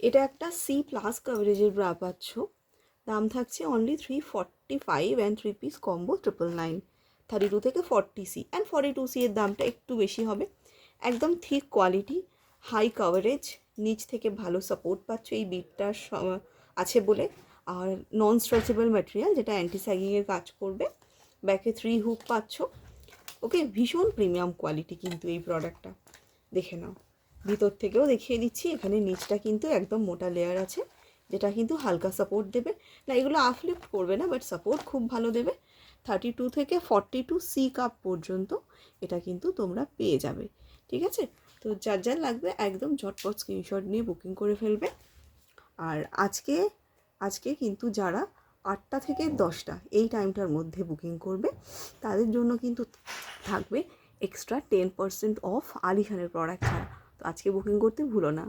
এটা একটা C plus কভারেজের ব্রা পাচ্ছ, দাম থাকছে অনলি 345 অ্যান্ড 3 পিস কম্বো 999। 32 থেকে 40C অ্যান্ড 42C এর দামটা একটু বেশি হবে। একদম থিক কোয়ালিটি, হাই কভারেজ, নিচ থেকে ভালো সাপোর্ট পাচ্ছ এই বিটটা আছে বলে। আর নন স্ট্রেচেবল ম্যাটেরিয়াল, যেটা অ্যান্টি স্যাগিংয়ের কাজ করবে। ব্যাকে 3 হুক পাচ্ছ। ওকে, ভীষণ প্রিমিয়াম কোয়ালিটি কিন্তু এই প্রোডাক্টটা, দেখে নাও। ভিতর থেকেও দেখিয়ে দিচ্ছি, এখানে নিচটা কিন্তু একদম মোটা লেয়ার আছে, যেটা কিন্তু হালকা সাপোর্ট দেবে না, এগুলো আফলিফ্ট করবে না, বাট সাপোর্ট খুব ভালো দেবে। 32 থেকে 42C কাপ পর্যন্ত এটা কিন্তু তোমরা পেয়ে যাবে। ঠিক আছে, তো যার যার লাগবে একদম ঝটপট স্ক্রিনশট নিয়ে বুকিং করে ফেলবে। আর আজকে কিন্তু যারা 8টা থেকে 10টা এই টাইমটার মধ্যে বুকিং করবে, তাদের জন্য কিন্তু থাকবে এক্সট্রা 10% অফ আলিশানের প্রোডাক্ট ছাড়া। তো আজকে বুকিং করতে ভুলো না।